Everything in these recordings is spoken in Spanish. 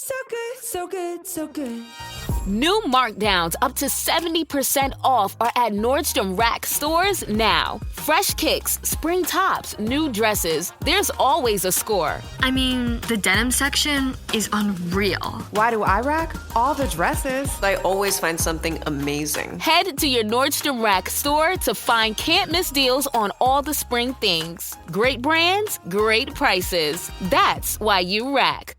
So good, so good, so good. New markdowns up to 70% off are at Nordstrom Rack stores now. Fresh kicks, spring tops, new dresses. There's always a score. I mean, the denim section is unreal. Why do I rack? All the dresses. I always find something amazing. Head to your Nordstrom Rack store to find can't-miss deals on all the spring things. Great brands, great prices. That's why you rack.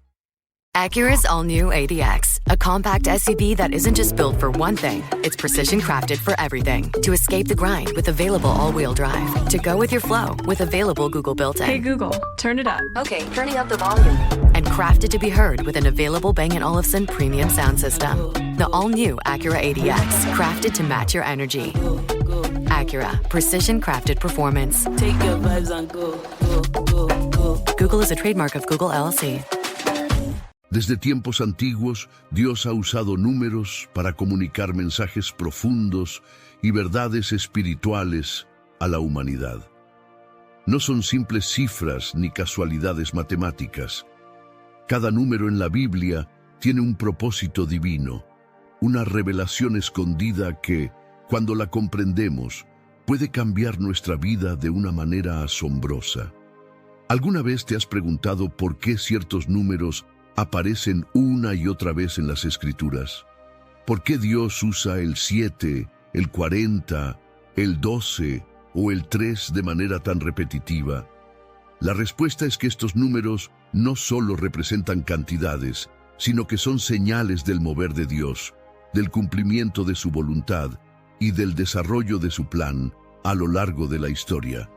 Acura's all-new ADX, a compact SUV that isn't just built for one thing, it's precision-crafted for everything. To escape the grind with available all-wheel drive. To go with your flow with available Google built-in. Hey Google, turn it up. Okay, turning up the volume. And crafted to be heard with an available Bang & Olufsen premium sound system. The all-new Acura ADX, crafted to match your energy. Acura, precision-crafted performance. Take your vibes and go, go, go, go. Google is a trademark of Google LLC. Desde tiempos antiguos, Dios ha usado números para comunicar mensajes profundos y verdades espirituales a la humanidad. No son simples cifras ni casualidades matemáticas. Cada número en la Biblia tiene un propósito divino, una revelación escondida que, cuando la comprendemos, puede cambiar nuestra vida de una manera asombrosa. ¿Alguna vez te has preguntado por qué ciertos números aparecen una y otra vez en las Escrituras? ¿Por qué Dios usa el 7, el 40, el 12 o el 3 de manera tan repetitiva? La respuesta es que estos números no solo representan cantidades, sino que son señales del mover de Dios, del cumplimiento de su voluntad y del desarrollo de su plan a lo largo de la historia.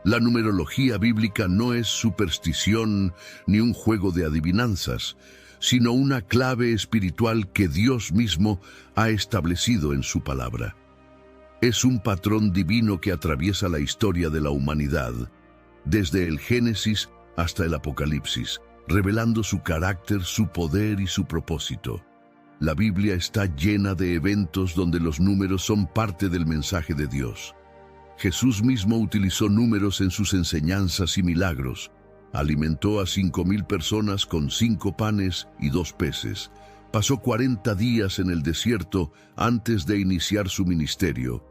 La numerología bíblica no es superstición ni un juego de adivinanzas, sino una clave espiritual que Dios mismo ha establecido en su palabra. Es un patrón divino que atraviesa la historia de la humanidad, desde el Génesis hasta el Apocalipsis, revelando su carácter, su poder y su propósito. La Biblia está llena de eventos donde los números son parte del mensaje de Dios. Jesús mismo utilizó números en sus enseñanzas y milagros. Alimentó a 5,000 personas con 5 panes y 2 peces. Pasó 40 días en el desierto antes de iniciar su ministerio.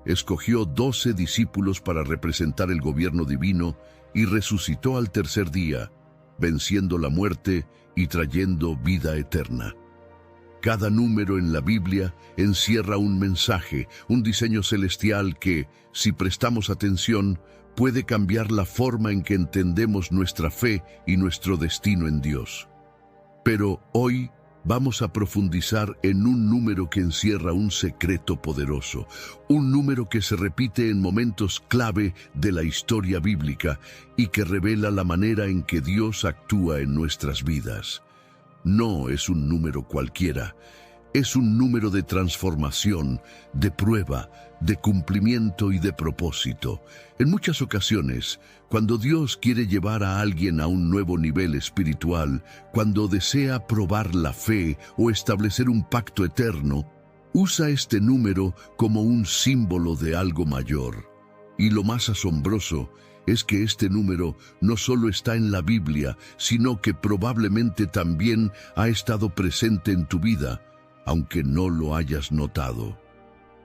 Escogió 12 discípulos para representar el gobierno divino y resucitó al tercer día, venciendo la muerte y trayendo vida eterna. Cada número en la Biblia encierra un mensaje, un diseño celestial que, si prestamos atención, puede cambiar la forma en que entendemos nuestra fe y nuestro destino en Dios. Pero hoy vamos a profundizar en un número que encierra un secreto poderoso, un número que se repite en momentos clave de la historia bíblica y que revela la manera en que Dios actúa en nuestras vidas. No es un número cualquiera, es un número de transformación, de prueba, de cumplimiento y de propósito. En muchas ocasiones, cuando Dios quiere llevar a alguien a un nuevo nivel espiritual, cuando desea probar la fe o establecer un pacto eterno, usa este número como un símbolo de algo mayor. Y lo más asombroso es que este número no solo está en la Biblia, sino que probablemente también ha estado presente en tu vida, aunque no lo hayas notado.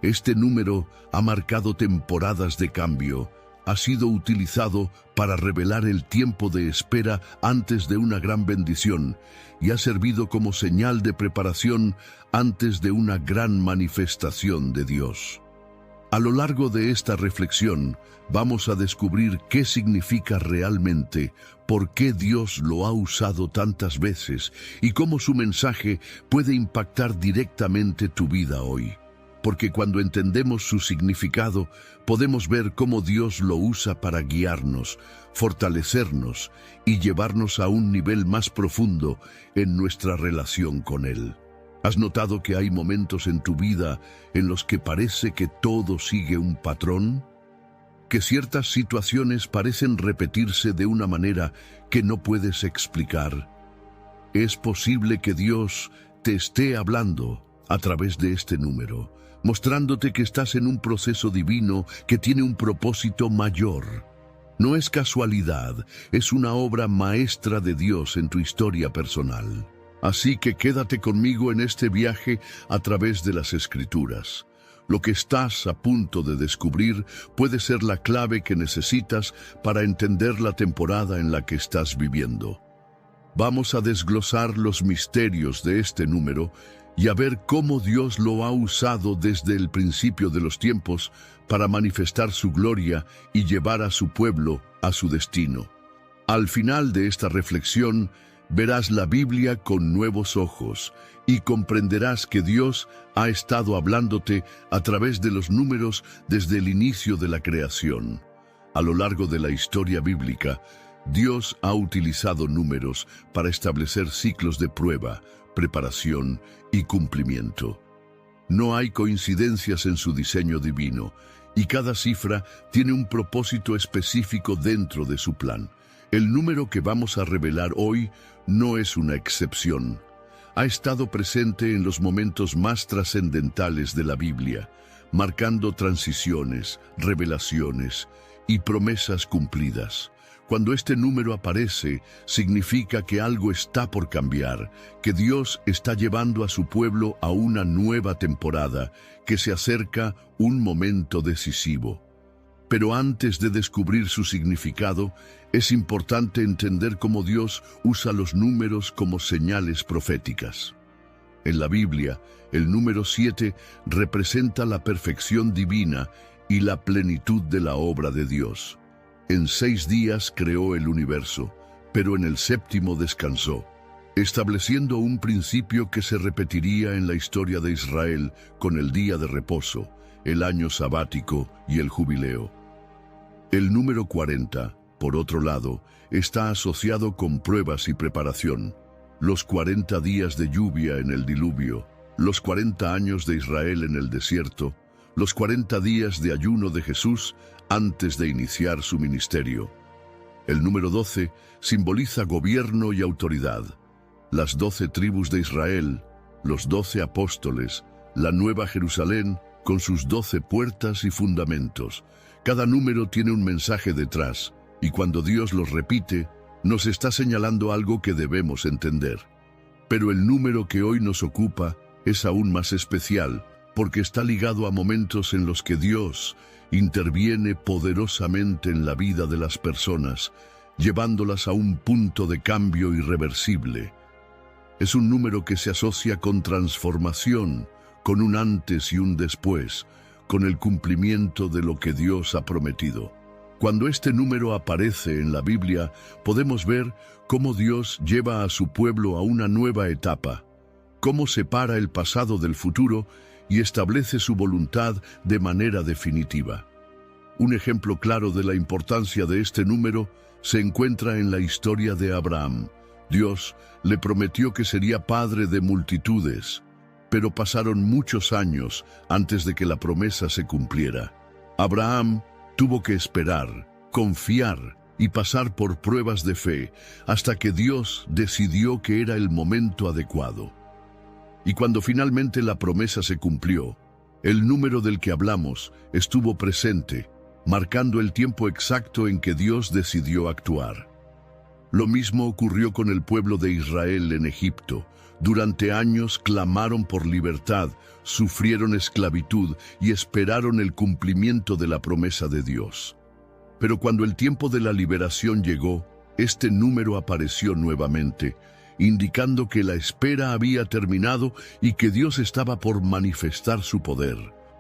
Este número ha marcado temporadas de cambio, ha sido utilizado para revelar el tiempo de espera antes de una gran bendición y ha servido como señal de preparación antes de una gran manifestación de Dios. A lo largo de esta reflexión, vamos a descubrir qué significa realmente, por qué Dios lo ha usado tantas veces y cómo su mensaje puede impactar directamente tu vida hoy. Porque cuando entendemos su significado, podemos ver cómo Dios lo usa para guiarnos, fortalecernos y llevarnos a un nivel más profundo en nuestra relación con Él. ¿Has notado que hay momentos en tu vida en los que parece que todo sigue un patrón? ¿Que ciertas situaciones parecen repetirse de una manera que no puedes explicar? Es posible que Dios te esté hablando a través de este número, mostrándote que estás en un proceso divino que tiene un propósito mayor. No es casualidad, es una obra maestra de Dios en tu historia personal. Así que quédate conmigo en este viaje a través de las Escrituras. Lo que estás a punto de descubrir puede ser la clave que necesitas para entender la temporada en la que estás viviendo. Vamos a desglosar los misterios de este número y a ver cómo Dios lo ha usado desde el principio de los tiempos para manifestar su gloria y llevar a su pueblo a su destino. Al final de esta reflexión, verás la Biblia con nuevos ojos y comprenderás que Dios ha estado hablándote a través de los números desde el inicio de la creación. A lo largo de la historia bíblica, Dios ha utilizado números para establecer ciclos de prueba, preparación y cumplimiento. No hay coincidencias en su diseño divino, y cada cifra tiene un propósito específico dentro de su plan. El número que vamos a revelar hoy no es una excepción. Ha estado presente en los momentos más trascendentales de la Biblia, marcando transiciones, revelaciones y promesas cumplidas. Cuando este número aparece, significa que algo está por cambiar, que Dios está llevando a su pueblo a una nueva temporada, que se acerca un momento decisivo. Pero antes de descubrir su significado, es importante entender cómo Dios usa los números como señales proféticas. En la Biblia, el número 7 representa la perfección divina y la plenitud de la obra de Dios. En 6 días creó el universo, pero en el 7º descansó, estableciendo un principio que se repetiría en la historia de Israel con el día de reposo, el año sabático y el jubileo. El número 40, por otro lado, está asociado con pruebas y preparación. Los 40 días de lluvia en el diluvio, los 40 años de Israel en el desierto, los 40 días de ayuno de Jesús antes de iniciar su ministerio. El número 12 simboliza gobierno y autoridad. Las 12 tribus de Israel, los 12 apóstoles, la Nueva Jerusalén con sus 12 puertas y fundamentos. Cada número tiene un mensaje detrás, y cuando Dios los repite, nos está señalando algo que debemos entender. Pero el número que hoy nos ocupa es aún más especial, porque está ligado a momentos en los que Dios interviene poderosamente en la vida de las personas, llevándolas a un punto de cambio irreversible. Es un número que se asocia con transformación, con un antes y un después, con el cumplimiento de lo que Dios ha prometido. Cuando este número aparece en la Biblia, podemos ver cómo Dios lleva a su pueblo a una nueva etapa, cómo separa el pasado del futuro y establece su voluntad de manera definitiva. Un ejemplo claro de la importancia de este número se encuentra en la historia de Abraham. Dios le prometió que sería padre de multitudes, pero pasaron muchos años antes de que la promesa se cumpliera. Abraham tuvo que esperar, confiar y pasar por pruebas de fe hasta que Dios decidió que era el momento adecuado. Y cuando finalmente la promesa se cumplió, el número del que hablamos estuvo presente, marcando el tiempo exacto en que Dios decidió actuar. Lo mismo ocurrió con el pueblo de Israel en Egipto. Durante años clamaron por libertad, sufrieron esclavitud y esperaron el cumplimiento de la promesa de Dios. Pero cuando el tiempo de la liberación llegó, este número apareció nuevamente, indicando que la espera había terminado y que Dios estaba por manifestar su poder.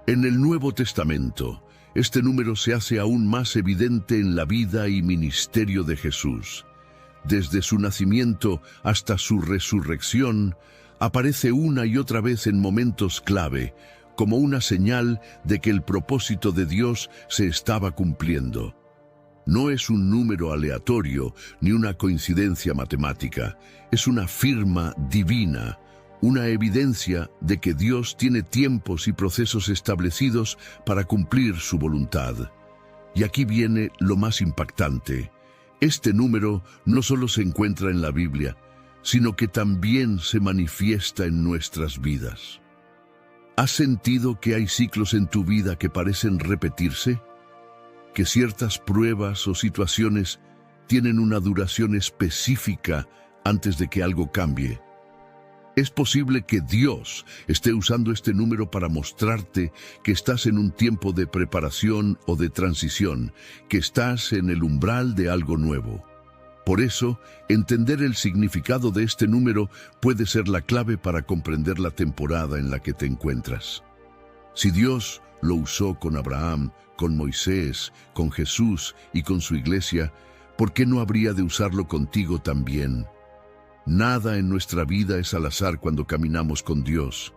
En el Nuevo Testamento, este número se hace aún más evidente en la vida y ministerio de Jesús. Desde su nacimiento hasta su resurrección, aparece una y otra vez en momentos clave, como una señal de que el propósito de Dios se estaba cumpliendo. No es un número aleatorio ni una coincidencia matemática, es una firma divina, una evidencia de que Dios tiene tiempos y procesos establecidos para cumplir su voluntad. Y aquí viene lo más impactante. Este número no solo se encuentra en la Biblia, sino que también se manifiesta en nuestras vidas. ¿Has sentido que hay ciclos en tu vida que parecen repetirse? ¿Que ciertas pruebas o situaciones tienen una duración específica antes de que algo cambie? Es posible que Dios esté usando este número para mostrarte que estás en un tiempo de preparación o de transición, que estás en el umbral de algo nuevo. Por eso, entender el significado de este número puede ser la clave para comprender la temporada en la que te encuentras. Si Dios lo usó con Abraham, con Moisés, con Jesús y con su iglesia, ¿por qué no habría de usarlo contigo también? Nada en nuestra vida es al azar cuando caminamos con Dios.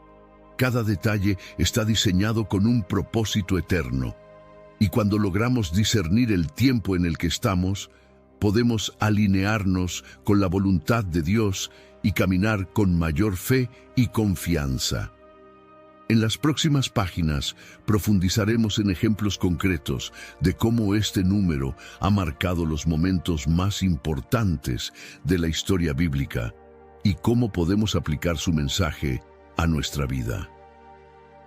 Cada detalle está diseñado con un propósito eterno. Y cuando logramos discernir el tiempo en el que estamos, podemos alinearnos con la voluntad de Dios y caminar con mayor fe y confianza. En las próximas páginas profundizaremos en ejemplos concretos de cómo este número ha marcado los momentos más importantes de la historia bíblica y cómo podemos aplicar su mensaje a nuestra vida.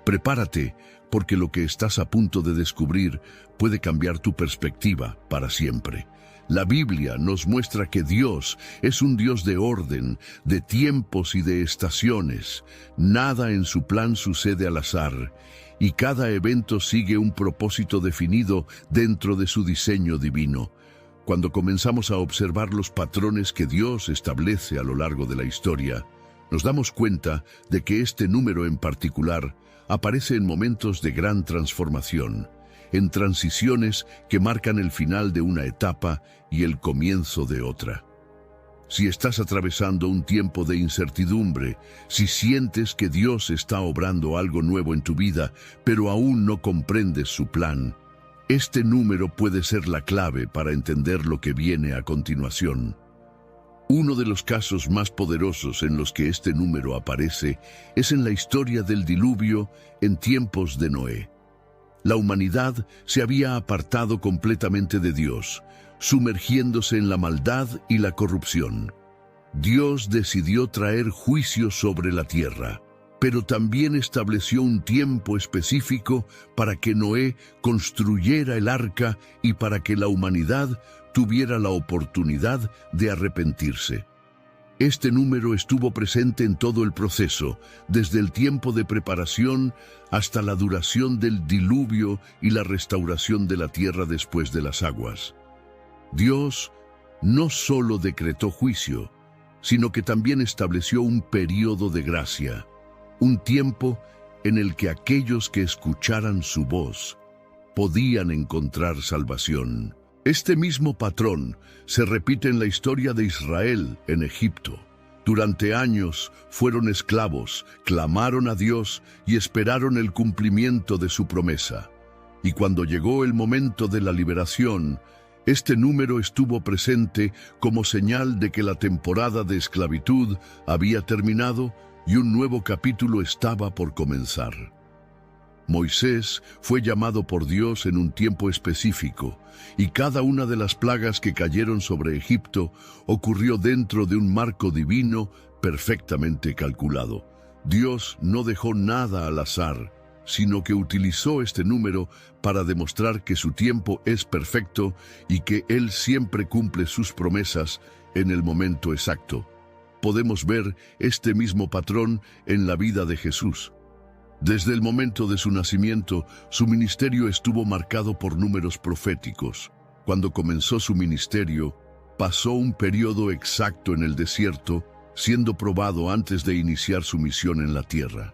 Prepárate, porque lo que estás a punto de descubrir puede cambiar tu perspectiva para siempre. La Biblia nos muestra que Dios es un Dios de orden, de tiempos y de estaciones. Nada en su plan sucede al azar, y cada evento sigue un propósito definido dentro de su diseño divino. Cuando comenzamos a observar los patrones que Dios establece a lo largo de la historia, nos damos cuenta de que este número en particular aparece en momentos de gran transformación, en transiciones que marcan el final de una etapa y el comienzo de otra. Si estás atravesando un tiempo de incertidumbre, si sientes que Dios está obrando algo nuevo en tu vida, pero aún no comprendes su plan, este número puede ser la clave para entender lo que viene a continuación. Uno de los casos más poderosos en los que este número aparece es en la historia del diluvio en tiempos de Noé. La humanidad se había apartado completamente de Dios, sumergiéndose en la maldad y la corrupción. Dios decidió traer juicio sobre la tierra, pero también estableció un tiempo específico para que Noé construyera el arca y para que la humanidad tuviera la oportunidad de arrepentirse. Este número estuvo presente en todo el proceso, desde el tiempo de preparación hasta la duración del diluvio y la restauración de la tierra después de las aguas. Dios no solo decretó juicio, sino que también estableció un período de gracia, un tiempo en el que aquellos que escucharan su voz podían encontrar salvación. Este mismo patrón se repite en la historia de Israel en Egipto. Durante años fueron esclavos, clamaron a Dios y esperaron el cumplimiento de su promesa. Y cuando llegó el momento de la liberación, este número estuvo presente como señal de que la temporada de esclavitud había terminado y un nuevo capítulo estaba por comenzar. Moisés fue llamado por Dios en un tiempo específico, y cada una de las plagas que cayeron sobre Egipto ocurrió dentro de un marco divino perfectamente calculado. Dios no dejó nada al azar, sino que utilizó este número para demostrar que su tiempo es perfecto y que Él siempre cumple sus promesas en el momento exacto. Podemos ver este mismo patrón en la vida de Jesús. Desde el momento de su nacimiento, su ministerio estuvo marcado por números proféticos. Cuando comenzó su ministerio, pasó un periodo exacto en el desierto, siendo probado antes de iniciar su misión en la tierra.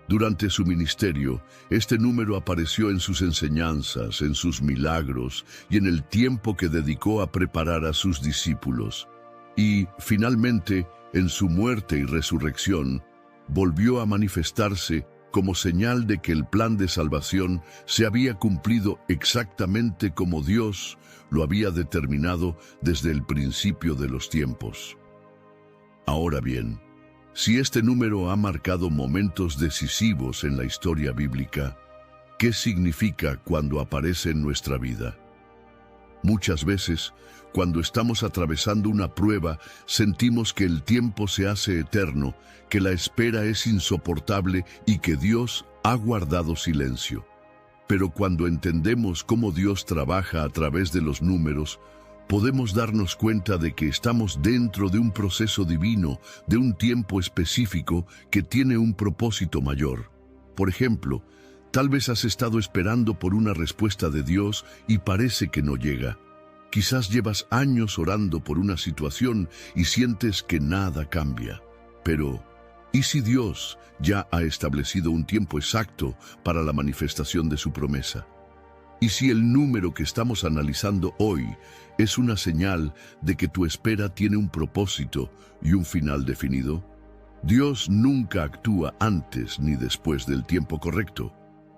Durante su ministerio, este número apareció en sus enseñanzas, en sus milagros y en el tiempo que dedicó a preparar a sus discípulos. Y, finalmente, en su muerte y resurrección, volvió a manifestarse como señal de que el plan de salvación se había cumplido exactamente como Dios lo había determinado desde el principio de los tiempos. Ahora bien, si este número ha marcado momentos decisivos en la historia bíblica, ¿qué significa cuando aparece en nuestra vida? Muchas veces, cuando estamos atravesando una prueba, sentimos que el tiempo se hace eterno, que la espera es insoportable y que Dios ha guardado silencio. Pero cuando entendemos cómo Dios trabaja a través de los números, podemos darnos cuenta de que estamos dentro de un proceso divino, de un tiempo específico que tiene un propósito mayor. Por ejemplo, tal vez has estado esperando por una respuesta de Dios y parece que no llega. Quizás llevas años orando por una situación y sientes que nada cambia. Pero, ¿y si Dios ya ha establecido un tiempo exacto para la manifestación de su promesa? ¿Y si el número que estamos analizando hoy es una señal de que tu espera tiene un propósito y un final definido? Dios nunca actúa antes ni después del tiempo correcto.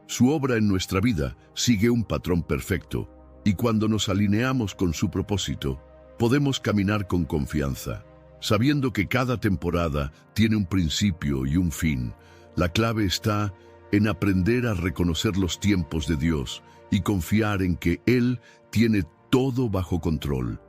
Su obra en nuestra vida sigue un patrón perfecto, y cuando nos alineamos con su propósito, podemos caminar con confianza, sabiendo que cada temporada tiene un principio y un fin. La clave está en aprender a reconocer los tiempos de Dios y confiar en que Él tiene todo bajo control.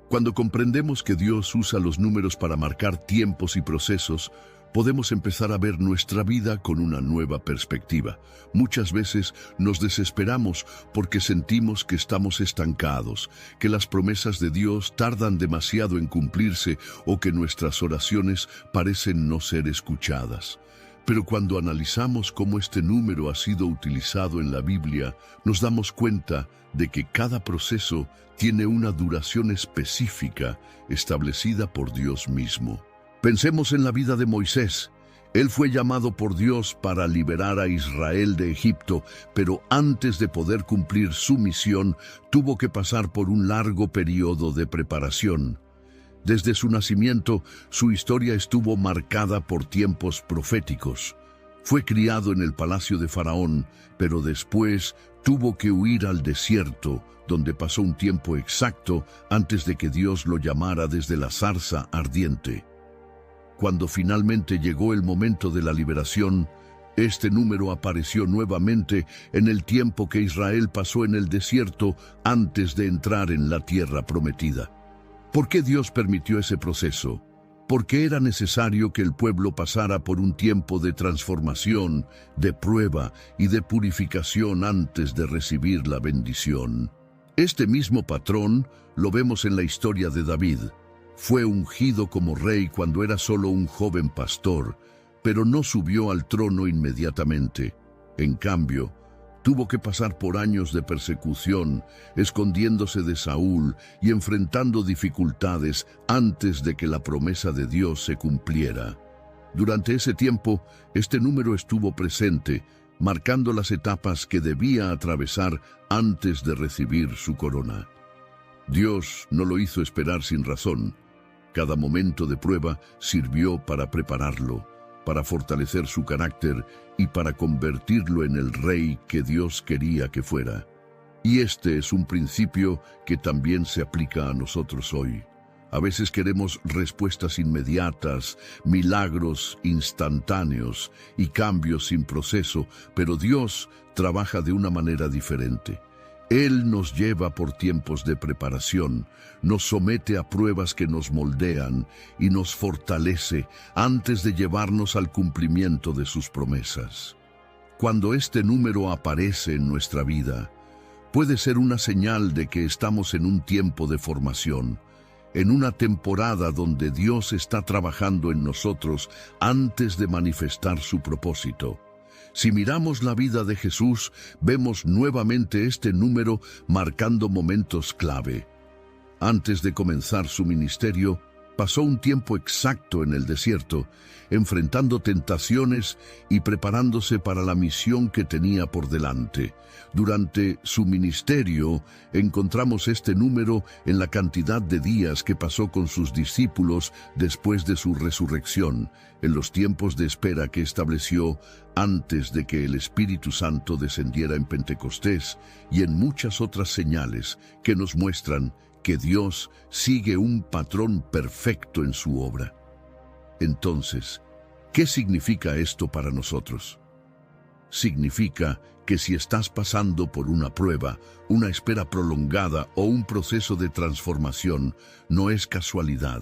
Cuando comprendemos que Dios usa los números para marcar tiempos y procesos, podemos empezar a ver nuestra vida con una nueva perspectiva. Muchas veces nos desesperamos porque sentimos que estamos estancados, que las promesas de Dios tardan demasiado en cumplirse o que nuestras oraciones parecen no ser escuchadas. Pero cuando analizamos cómo este número ha sido utilizado en la Biblia, nos damos cuenta de que cada proceso tiene una duración específica establecida por Dios mismo. Pensemos en la vida de Moisés. Él fue llamado por Dios para liberar a Israel de Egipto, pero antes de poder cumplir su misión, tuvo que pasar por un largo periodo de preparación. Desde su nacimiento, su historia estuvo marcada por tiempos proféticos. Fue criado en el palacio de Faraón, pero después tuvo que huir al desierto, donde pasó un tiempo exacto antes de que Dios lo llamara desde la zarza ardiente. Cuando finalmente llegó el momento de la liberación, este número apareció nuevamente en el tiempo que Israel pasó en el desierto antes de entrar en la tierra prometida. ¿Por qué Dios permitió ese proceso? Porque era necesario que el pueblo pasara por un tiempo de transformación, de prueba y de purificación antes de recibir la bendición. Este mismo patrón lo vemos en la historia de David. Fue ungido como rey cuando era solo un joven pastor, pero no subió al trono inmediatamente. En cambio, tuvo que pasar por años de persecución, escondiéndose de Saúl y enfrentando dificultades antes de que la promesa de Dios se cumpliera. Durante ese tiempo, este número estuvo presente, marcando las etapas que debía atravesar antes de recibir su corona. Dios no lo hizo esperar sin razón. Cada momento de prueba sirvió para prepararlo, para fortalecer su carácter y para convertirlo en el rey que Dios quería que fuera. Y este es un principio que también se aplica a nosotros hoy. A veces queremos respuestas inmediatas, milagros instantáneos y cambios sin proceso, pero Dios trabaja de una manera diferente. Él nos lleva por tiempos de preparación, nos somete a pruebas que nos moldean y nos fortalece antes de llevarnos al cumplimiento de sus promesas. Cuando este número aparece en nuestra vida, puede ser una señal de que estamos en un tiempo de formación, en una temporada donde Dios está trabajando en nosotros antes de manifestar su propósito. Si miramos la vida de Jesús, vemos nuevamente este número marcando momentos clave. Antes de comenzar su ministerio, pasó un tiempo exacto en el desierto, enfrentando tentaciones y preparándose para la misión que tenía por delante. Durante su ministerio, encontramos este número en la cantidad de días que pasó con sus discípulos después de su resurrección, en los tiempos de espera que estableció antes de que el Espíritu Santo descendiera en Pentecostés, y en muchas otras señales que nos muestran que Dios sigue un patrón perfecto en su obra. Entonces, ¿qué significa esto para nosotros? Significa que si estás pasando por una prueba, una espera prolongada o un proceso de transformación, no es casualidad.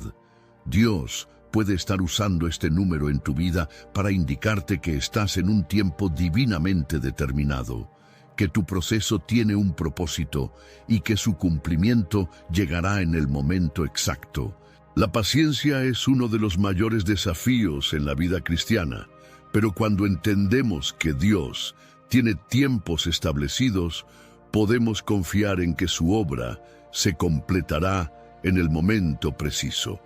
Dios puede estar usando este número en tu vida para indicarte que estás en un tiempo divinamente determinado. que tu proceso tiene un propósito y que su cumplimiento llegará en el momento exacto. La paciencia es uno de los mayores desafíos en la vida cristiana, pero cuando entendemos que Dios tiene tiempos establecidos, podemos confiar en que su obra se completará en el momento preciso.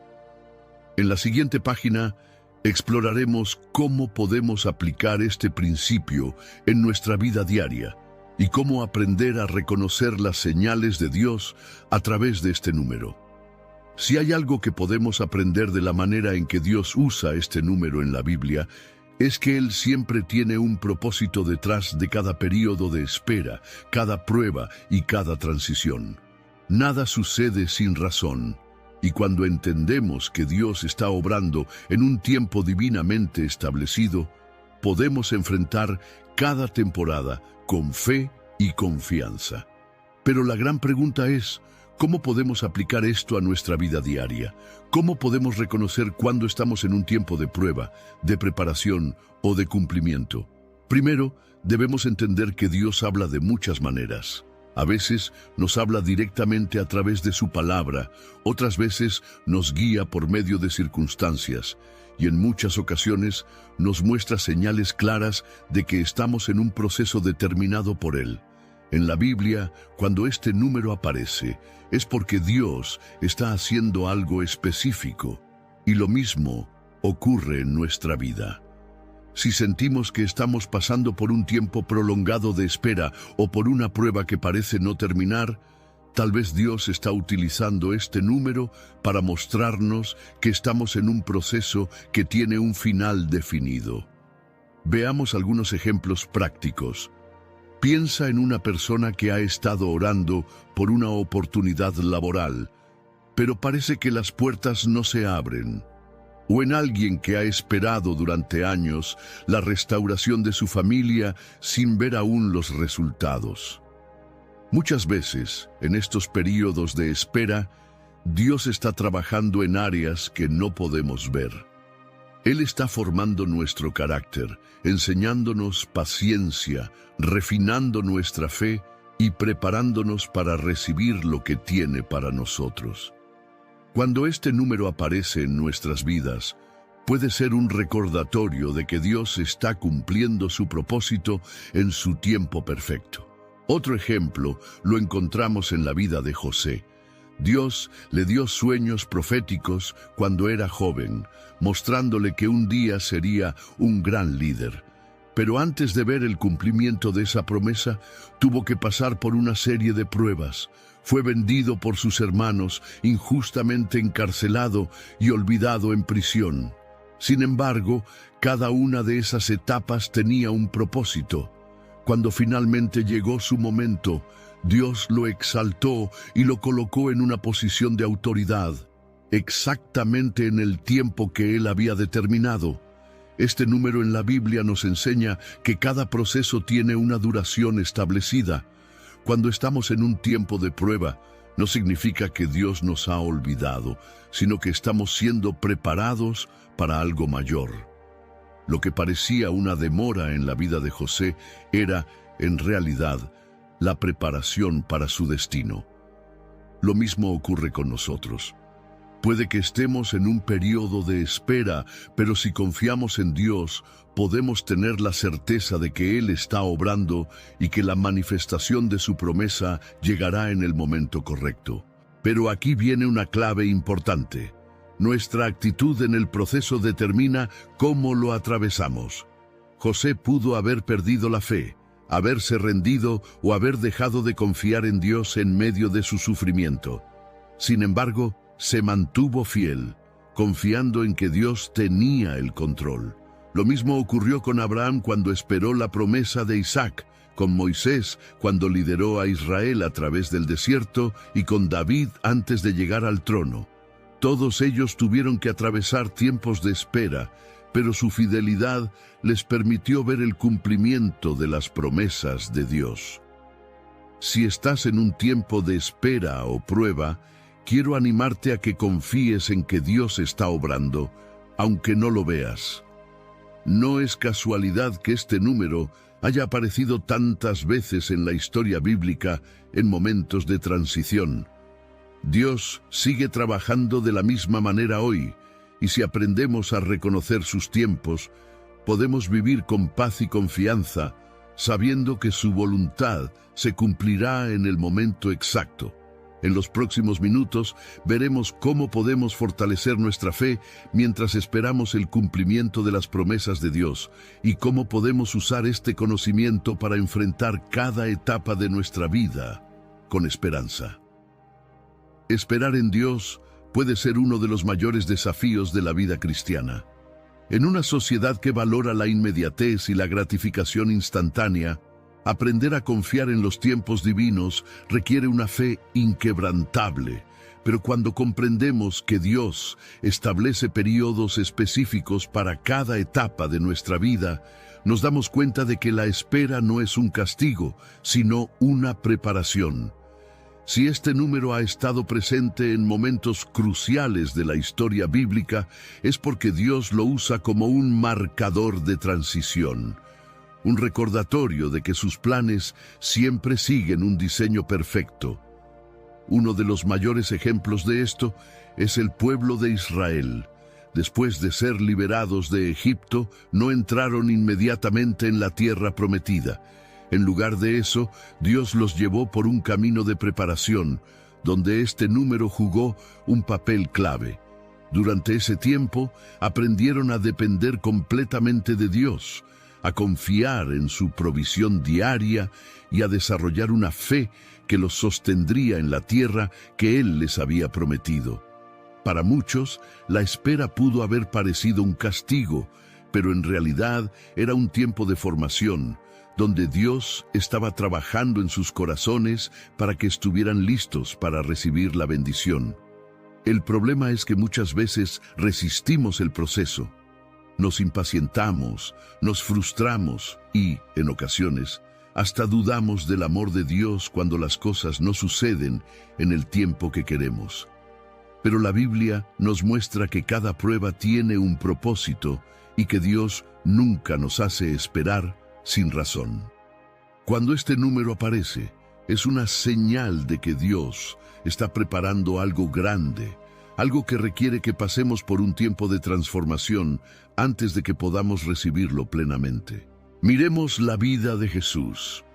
En la siguiente página exploraremos cómo podemos aplicar este principio en nuestra vida diaria y cómo aprender a reconocer las señales de Dios a través de este número. Si hay algo que podemos aprender de la manera en que Dios usa este número en la Biblia, es que Él siempre tiene un propósito detrás de cada período de espera, cada prueba y cada transición. Nada sucede sin razón, y cuando entendemos que Dios está obrando en un tiempo divinamente establecido, podemos enfrentar cada temporada con fe y confianza. Pero la gran pregunta es, ¿cómo podemos aplicar esto a nuestra vida diaria? ¿Cómo podemos reconocer cuándo estamos en un tiempo de prueba, de preparación o de cumplimiento? Primero, debemos entender que Dios habla de muchas maneras. A veces nos habla directamente a través de su palabra, otras veces nos guía por medio de circunstancias, y en muchas ocasiones nos muestra señales claras de que estamos en un proceso determinado por Él. En la Biblia, cuando este número aparece, es porque Dios está haciendo algo específico, y lo mismo ocurre en nuestra vida. Si sentimos que estamos pasando por un tiempo prolongado de espera o por una prueba que parece no terminar, tal vez Dios está utilizando este número para mostrarnos que estamos en un proceso que tiene un final definido. Veamos algunos ejemplos prácticos. Piensa en una persona que ha estado orando por una oportunidad laboral, pero parece que las puertas no se abren. O en alguien que ha esperado durante años la restauración de su familia sin ver aún los resultados. Muchas veces, en estos períodos de espera, Dios está trabajando en áreas que no podemos ver. Él está formando nuestro carácter, enseñándonos paciencia, refinando nuestra fe y preparándonos para recibir lo que tiene para nosotros. Cuando este número aparece en nuestras vidas, puede ser un recordatorio de que Dios está cumpliendo su propósito en su tiempo perfecto. Otro ejemplo lo encontramos en la vida de José. Dios le dio sueños proféticos cuando era joven, mostrándole que un día sería un gran líder. Pero antes de ver el cumplimiento de esa promesa, tuvo que pasar por una serie de pruebas. Fue vendido por sus hermanos, injustamente encarcelado y olvidado en prisión. Sin embargo, cada una de esas etapas tenía un propósito. Cuando finalmente llegó su momento, Dios lo exaltó y lo colocó en una posición de autoridad, exactamente en el tiempo que Él había determinado. Este número en la Biblia nos enseña que cada proceso tiene una duración establecida. Cuando estamos en un tiempo de prueba, no significa que Dios nos ha olvidado, sino que estamos siendo preparados para algo mayor. Lo que parecía una demora en la vida de José era, en realidad, la preparación para su destino. Lo mismo ocurre con nosotros. Puede que estemos en un periodo de espera, pero si confiamos en Dios, podemos tener la certeza de que Él está obrando y que la manifestación de su promesa llegará en el momento correcto. Pero aquí viene una clave importante. Nuestra actitud en el proceso determina cómo lo atravesamos. José pudo haber perdido la fe, haberse rendido o haber dejado de confiar en Dios en medio de su sufrimiento. Sin embargo, se mantuvo fiel, confiando en que Dios tenía el control. Lo mismo ocurrió con Abraham cuando esperó la promesa de Isaac, con Moisés cuando lideró a Israel a través del desierto y con David antes de llegar al trono. Todos ellos tuvieron que atravesar tiempos de espera, pero su fidelidad les permitió ver el cumplimiento de las promesas de Dios. Si estás en un tiempo de espera o prueba, quiero animarte a que confíes en que Dios está obrando, aunque no lo veas. No es casualidad que este número haya aparecido tantas veces en la historia bíblica en momentos de transición. Dios sigue trabajando de la misma manera hoy, y si aprendemos a reconocer sus tiempos, podemos vivir con paz y confianza, sabiendo que su voluntad se cumplirá en el momento exacto. En los próximos minutos veremos cómo podemos fortalecer nuestra fe mientras esperamos el cumplimiento de las promesas de Dios y cómo podemos usar este conocimiento para enfrentar cada etapa de nuestra vida con esperanza. Esperar en Dios puede ser uno de los mayores desafíos de la vida cristiana. En una sociedad que valora la inmediatez y la gratificación instantánea, aprender a confiar en los tiempos divinos requiere una fe inquebrantable, pero cuando comprendemos que Dios establece periodos específicos para cada etapa de nuestra vida, nos damos cuenta de que la espera no es un castigo, sino una preparación. Si este número ha estado presente en momentos cruciales de la historia bíblica, es porque Dios lo usa como un marcador de transición. Un recordatorio de que sus planes siempre siguen un diseño perfecto. Uno de los mayores ejemplos de esto es el pueblo de Israel. Después de ser liberados de Egipto, no entraron inmediatamente en la tierra prometida. En lugar de eso, Dios los llevó por un camino de preparación, donde este número jugó un papel clave. Durante ese tiempo, aprendieron a depender completamente de Dios, a confiar en su provisión diaria y a desarrollar una fe que los sostendría en la tierra que Él les había prometido. Para muchos, la espera pudo haber parecido un castigo, pero en realidad era un tiempo de formación, donde Dios estaba trabajando en sus corazones para que estuvieran listos para recibir la bendición. El problema es que muchas veces resistimos el proceso. Nos impacientamos, nos frustramos y, en ocasiones, hasta dudamos del amor de Dios cuando las cosas no suceden en el tiempo que queremos. Pero la Biblia nos muestra que cada prueba tiene un propósito y que Dios nunca nos hace esperar sin razón. Cuando este número aparece, es una señal de que Dios está preparando algo grande, algo que requiere que pasemos por un tiempo de transformación antes de que podamos recibirlo plenamente. Miremos la vida de Jesús.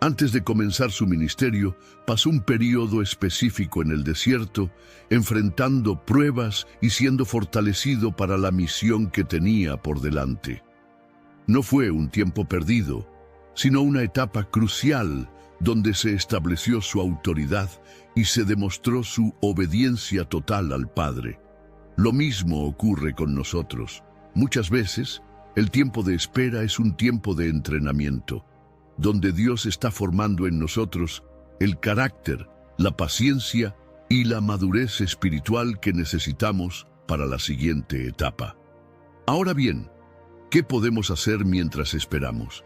Antes de comenzar su ministerio, pasó un período específico en el desierto, enfrentando pruebas y siendo fortalecido para la misión que tenía por delante. No fue un tiempo perdido, sino una etapa crucial donde se estableció su autoridad y se demostró su obediencia total al Padre. Lo mismo ocurre con nosotros. Muchas veces, el tiempo de espera es un tiempo de entrenamiento, donde Dios está formando en nosotros el carácter, la paciencia y la madurez espiritual que necesitamos para la siguiente etapa. Ahora bien, ¿qué podemos hacer mientras esperamos?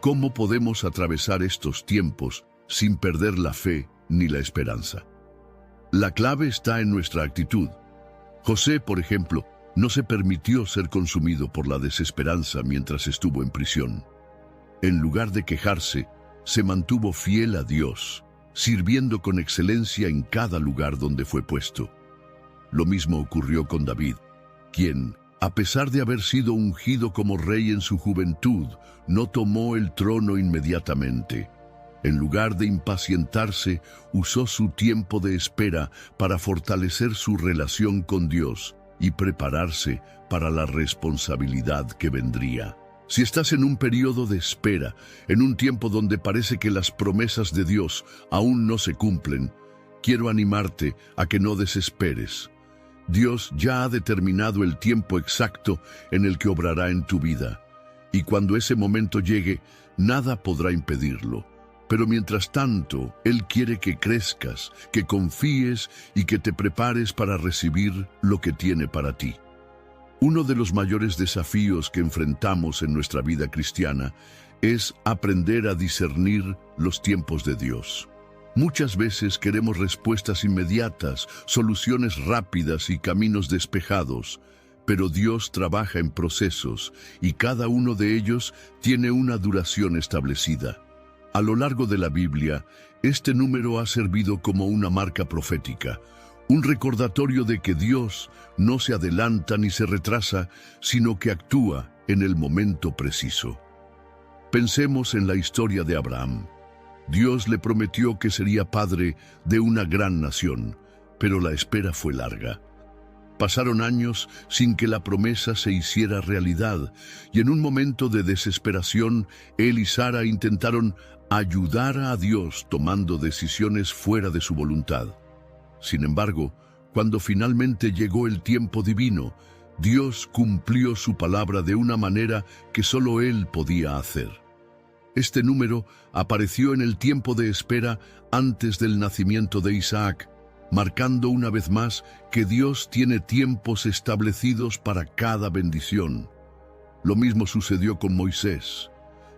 ¿Cómo podemos atravesar estos tiempos sin perder la fe ni la esperanza? La clave está en nuestra actitud. José, por ejemplo, no se permitió ser consumido por la desesperanza mientras estuvo en prisión. En lugar de quejarse, se mantuvo fiel a Dios, sirviendo con excelencia en cada lugar donde fue puesto. Lo mismo ocurrió con David, quien, a pesar de haber sido ungido como rey en su juventud, no tomó el trono inmediatamente. En lugar de impacientarse, usó su tiempo de espera para fortalecer su relación con Dios y prepararse para la responsabilidad que vendría. Si estás en un periodo de espera, en un tiempo donde parece que las promesas de Dios aún no se cumplen, quiero animarte a que no desesperes. Dios ya ha determinado el tiempo exacto en el que obrará en tu vida, y cuando ese momento llegue, nada podrá impedirlo. Pero mientras tanto, Él quiere que crezcas, que confíes y que te prepares para recibir lo que tiene para ti. Uno de los mayores desafíos que enfrentamos en nuestra vida cristiana es aprender a discernir los tiempos de Dios. Muchas veces queremos respuestas inmediatas, soluciones rápidas y caminos despejados, Pero Dios trabaja en procesos y cada uno de ellos tiene una duración establecida. A lo largo de la Biblia, este número ha servido como una marca profética, un recordatorio de que Dios no se adelanta ni se retrasa, sino que actúa en el momento preciso. Pensemos en la historia de Abraham. Dios le prometió que sería padre de una gran nación, pero la espera fue larga. Pasaron años sin que la promesa se hiciera realidad, y en un momento de desesperación, él y Sara intentaron ayudar a Dios tomando decisiones fuera de su voluntad. Sin embargo, cuando finalmente llegó el tiempo divino, Dios cumplió su palabra de una manera que solo Él podía hacer. Este número apareció en el tiempo de espera antes del nacimiento de Isaac, marcando una vez más que Dios tiene tiempos establecidos para cada bendición. Lo mismo sucedió con Moisés.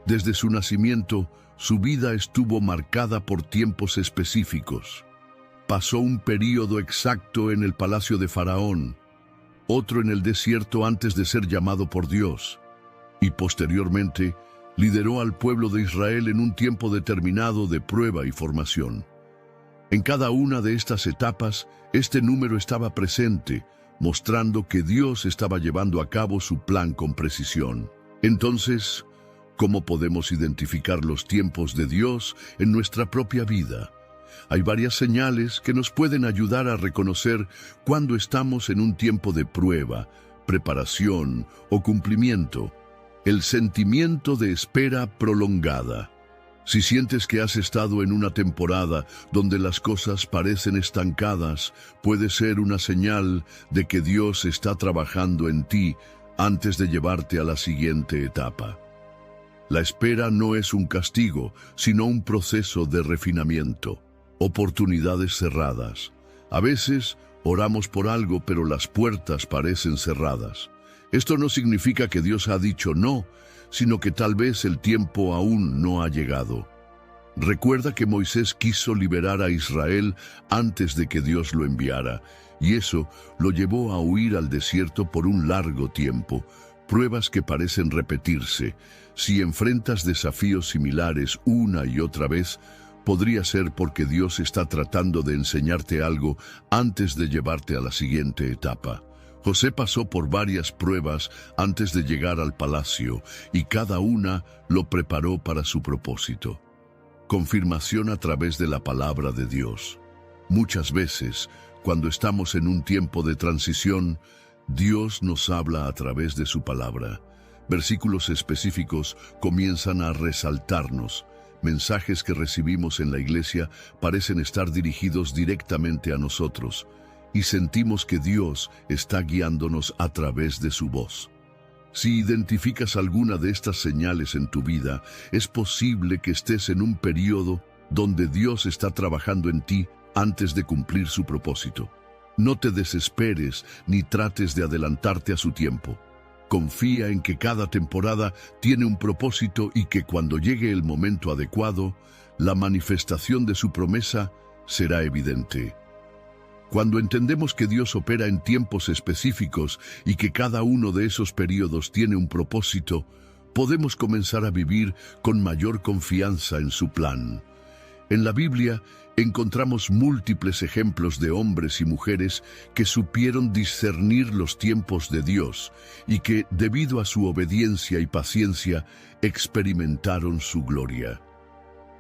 Desde su nacimiento, su vida estuvo marcada por tiempos específicos. Pasó un período exacto en el palacio de Faraón, otro en el desierto antes de ser llamado por Dios, y posteriormente lideró al pueblo de Israel en un tiempo determinado de prueba y formación. En cada una de estas etapas, este número estaba presente, mostrando que Dios estaba llevando a cabo su plan con precisión. Entonces, ¿cómo podemos identificar los tiempos de Dios en nuestra propia vida? Hay varias señales que nos pueden ayudar a reconocer cuando estamos en un tiempo de prueba, preparación o cumplimiento. El sentimiento de espera prolongada. Si sientes que has estado en una temporada donde las cosas parecen estancadas, puede ser una señal de que Dios está trabajando en ti antes de llevarte a la siguiente etapa. La espera no es un castigo, sino un proceso de refinamiento. Oportunidades cerradas. A veces oramos por algo, pero las puertas parecen cerradas. Esto no significa que Dios ha dicho no, sino que tal vez el tiempo aún no ha llegado. Recuerda que Moisés quiso liberar a Israel antes de que Dios lo enviara, y eso lo llevó a huir al desierto por un largo tiempo, pruebas que parecen repetirse. Si enfrentas desafíos similares una y otra vez, podría ser porque Dios está tratando de enseñarte algo antes de llevarte a la siguiente etapa. José pasó por varias pruebas antes de llegar al palacio, y cada una lo preparó para su propósito. Confirmación a través de la palabra de Dios. Muchas veces, cuando estamos en un tiempo de transición, Dios nos habla a través de su palabra. Versículos específicos comienzan a resaltarnos. Mensajes que recibimos en la iglesia parecen estar dirigidos directamente a nosotros, y sentimos que Dios está guiándonos a través de su voz. Si identificas alguna de estas señales en tu vida, es posible que estés en un periodo donde Dios está trabajando en ti antes de cumplir su propósito. No te desesperes ni trates de adelantarte a su tiempo. Confía en que cada temporada tiene un propósito y que cuando llegue el momento adecuado, la manifestación de su promesa será evidente. Cuando entendemos que Dios opera en tiempos específicos y que cada uno de esos periodos tiene un propósito, podemos comenzar a vivir con mayor confianza en su plan. En la Biblia encontramos múltiples ejemplos de hombres y mujeres que supieron discernir los tiempos de Dios y que, debido a su obediencia y paciencia, experimentaron su gloria.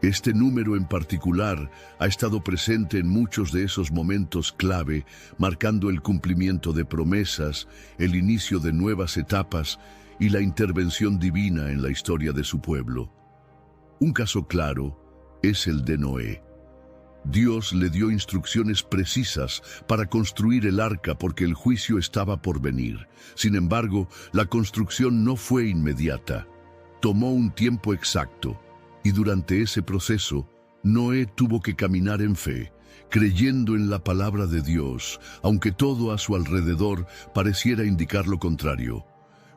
Este número en particular ha estado presente en muchos de esos momentos clave, marcando el cumplimiento de promesas, el inicio de nuevas etapas y la intervención divina en la historia de su pueblo. Un caso claro es el de Noé. Dios le dio instrucciones precisas para construir el arca porque el juicio estaba por venir. Sin embargo, la construcción no fue inmediata. Tomó un tiempo exacto, y durante ese proceso, Noé tuvo que caminar en fe, creyendo en la palabra de Dios, aunque todo a su alrededor pareciera indicar lo contrario.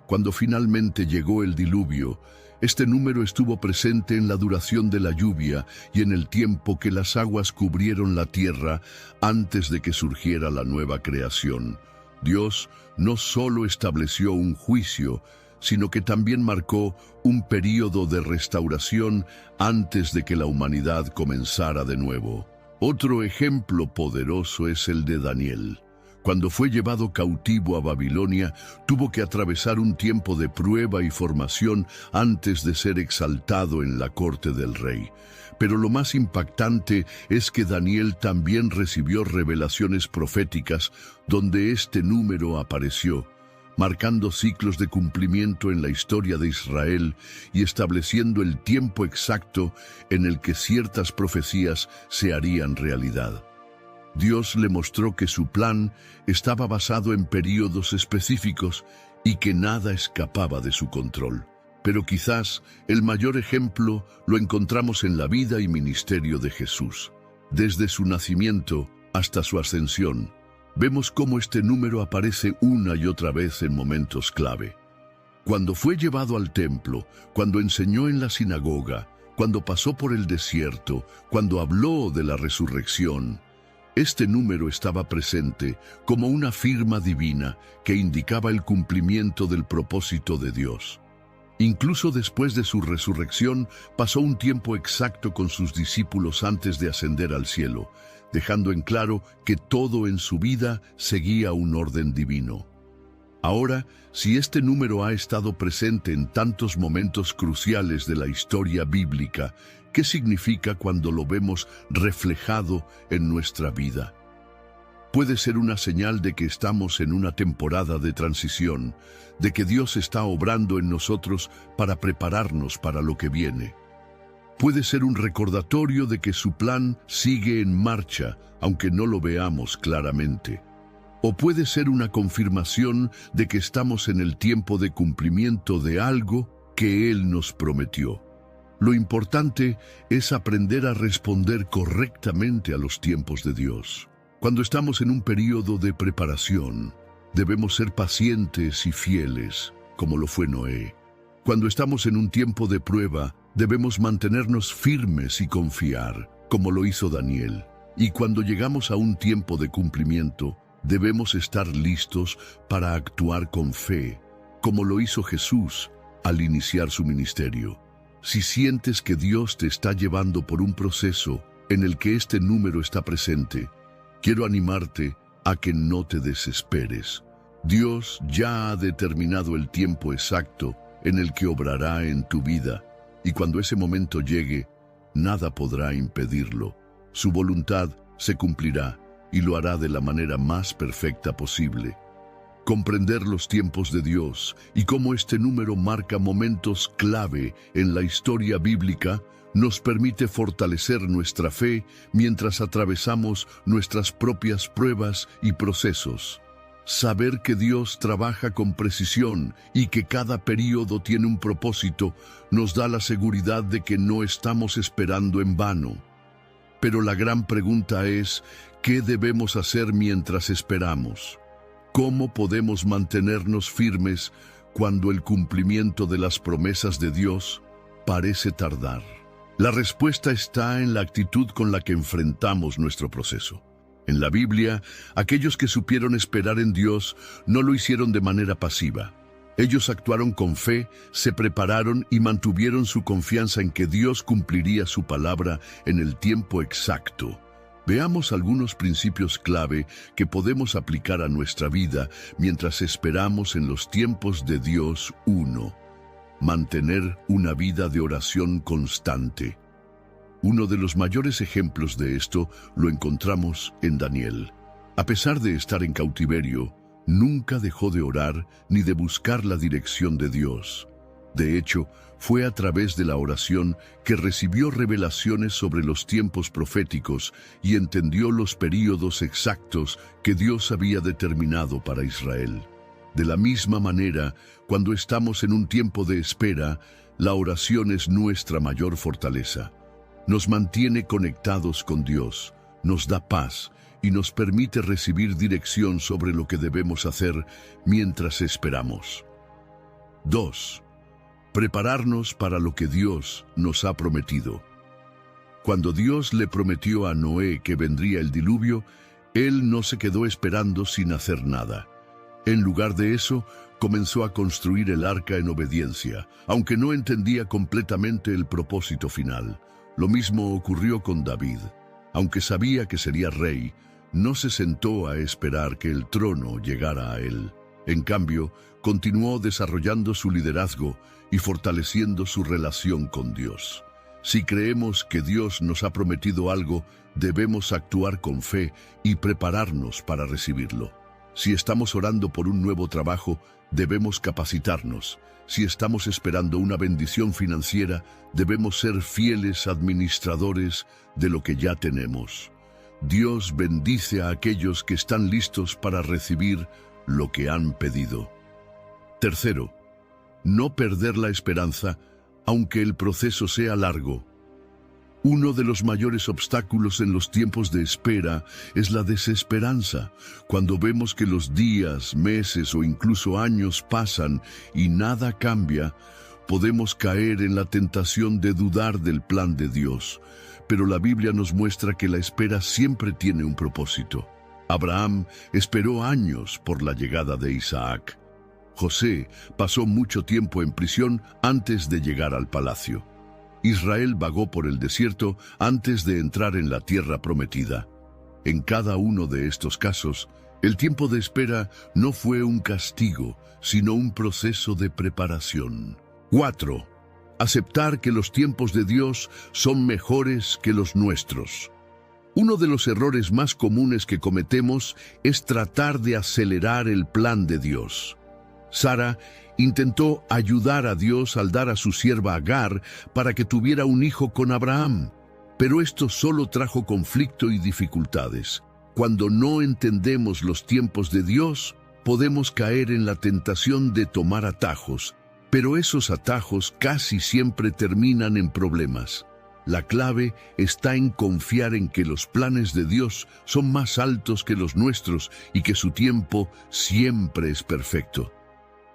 Cuando finalmente llegó el diluvio, este número estuvo presente en la duración de la lluvia y en el tiempo que las aguas cubrieron la tierra antes de que surgiera la nueva creación. Dios no solo estableció un juicio, sino que también marcó un período de restauración antes de que la humanidad comenzara de nuevo. Otro ejemplo poderoso es el de Daniel. Cuando fue llevado cautivo a Babilonia, tuvo que atravesar un tiempo de prueba y formación antes de ser exaltado en la corte del rey. Pero lo más impactante es que Daniel también recibió revelaciones proféticas donde este número apareció, marcando ciclos de cumplimiento en la historia de Israel y estableciendo el tiempo exacto en el que ciertas profecías se harían realidad. Dios le mostró que su plan estaba basado en períodos específicos y que nada escapaba de su control. Pero quizás el mayor ejemplo lo encontramos en la vida y ministerio de Jesús. Desde su nacimiento hasta su ascensión, vemos cómo este número aparece una y otra vez en momentos clave. Cuando fue llevado al templo, cuando enseñó en la sinagoga, cuando pasó por el desierto, cuando habló de la resurrección, este número estaba presente como una firma divina que indicaba el cumplimiento del propósito de Dios. Incluso después de su resurrección, pasó un tiempo exacto con sus discípulos antes de ascender al cielo, dejando en claro que todo en su vida seguía un orden divino. Ahora, si este número ha estado presente en tantos momentos cruciales de la historia bíblica, ¿qué significa cuando lo vemos reflejado en nuestra vida? Puede ser una señal de que estamos en una temporada de transición, de que Dios está obrando en nosotros para prepararnos para lo que viene. Puede ser un recordatorio de que su plan sigue en marcha, aunque no lo veamos claramente. O puede ser una confirmación de que estamos en el tiempo de cumplimiento de algo que Él nos prometió. Lo importante es aprender a responder correctamente a los tiempos de Dios. Cuando estamos en un periodo de preparación, debemos ser pacientes y fieles, como lo fue Noé. Cuando estamos en un tiempo de prueba, debemos mantenernos firmes y confiar, como lo hizo Daniel. Y cuando llegamos a un tiempo de cumplimiento, debemos estar listos para actuar con fe, como lo hizo Jesús al iniciar su ministerio. Si sientes que Dios te está llevando por un proceso en el que este número está presente, quiero animarte a que no te desesperes. Dios ya ha determinado el tiempo exacto en el que obrará en tu vida, y cuando ese momento llegue, nada podrá impedirlo. Su voluntad se cumplirá y lo hará de la manera más perfecta posible. Comprender los tiempos de Dios y cómo este número marca momentos clave en la historia bíblica nos permite fortalecer nuestra fe mientras atravesamos nuestras propias pruebas y procesos. Saber que Dios trabaja con precisión y que cada período tiene un propósito nos da la seguridad de que no estamos esperando en vano. Pero la gran pregunta es, ¿qué debemos hacer mientras esperamos? ¿Cómo podemos mantenernos firmes cuando el cumplimiento de las promesas de Dios parece tardar? La respuesta está en la actitud con la que enfrentamos nuestro proceso. En la Biblia, aquellos que supieron esperar en Dios no lo hicieron de manera pasiva. Ellos actuaron con fe, se prepararon y mantuvieron su confianza en que Dios cumpliría su palabra en el tiempo exacto. Veamos algunos principios clave que podemos aplicar a nuestra vida mientras esperamos en los tiempos de Dios. 1. Mantener una vida de oración constante. Uno de los mayores ejemplos de esto lo encontramos en Daniel. A pesar de estar en cautiverio, nunca dejó de orar ni de buscar la dirección de Dios. De hecho, fue a través de la oración que recibió revelaciones sobre los tiempos proféticos y entendió los períodos exactos que Dios había determinado para Israel. De la misma manera, cuando estamos en un tiempo de espera, la oración es nuestra mayor fortaleza. Nos mantiene conectados con Dios, nos da paz y nos permite recibir dirección sobre lo que debemos hacer mientras esperamos. 2. Prepararnos para lo que Dios nos ha prometido. Cuando Dios le prometió a Noé que vendría el diluvio, él no se quedó esperando sin hacer nada. En lugar de eso, comenzó a construir el arca en obediencia, aunque no entendía completamente el propósito final. Lo mismo ocurrió con David. Aunque sabía que sería rey, no se sentó a esperar que el trono llegara a él. En cambio, continuó desarrollando su liderazgo y fortaleciendo su relación con Dios. Si creemos que Dios nos ha prometido algo, debemos actuar con fe y prepararnos para recibirlo. Si estamos orando por un nuevo trabajo, debemos capacitarnos. Si estamos esperando una bendición financiera, debemos ser fieles administradores de lo que ya tenemos. Dios bendice a aquellos que están listos para recibir lo que han pedido. Tercero, no perder la esperanza, aunque el proceso sea largo. Uno de los mayores obstáculos en los tiempos de espera es la desesperanza. Cuando vemos que los días, meses o incluso años pasan y nada cambia, podemos caer en la tentación de dudar del plan de Dios. Pero la Biblia nos muestra que la espera siempre tiene un propósito. Abraham esperó años por la llegada de Isaac. José pasó mucho tiempo en prisión antes de llegar al palacio. Israel vagó por el desierto antes de entrar en la tierra prometida. En cada uno de estos casos, el tiempo de espera no fue un castigo, sino un proceso de preparación. 4. Aceptar que los tiempos de Dios son mejores que los nuestros. Uno de los errores más comunes que cometemos es tratar de acelerar el plan de Dios. Sara intentó ayudar a Dios al dar a su sierva Agar para que tuviera un hijo con Abraham, pero esto solo trajo conflicto y dificultades. Cuando no entendemos los tiempos de Dios, podemos caer en la tentación de tomar atajos, pero esos atajos casi siempre terminan en problemas. La clave está en confiar en que los planes de Dios son más altos que los nuestros y que su tiempo siempre es perfecto.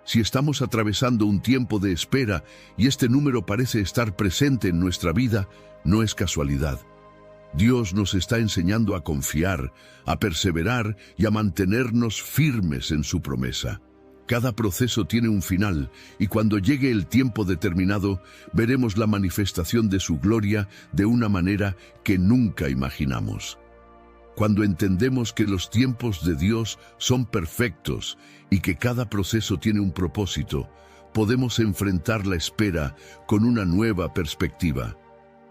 Si estamos atravesando un tiempo de espera y este número parece estar presente en nuestra vida, no es casualidad. Dios nos está enseñando a confiar, a perseverar y a mantenernos firmes en su promesa. Cada proceso tiene un final y cuando llegue el tiempo determinado, veremos la manifestación de su gloria de una manera que nunca imaginamos. Cuando entendemos que los tiempos de Dios son perfectos y que cada proceso tiene un propósito, podemos enfrentar la espera con una nueva perspectiva.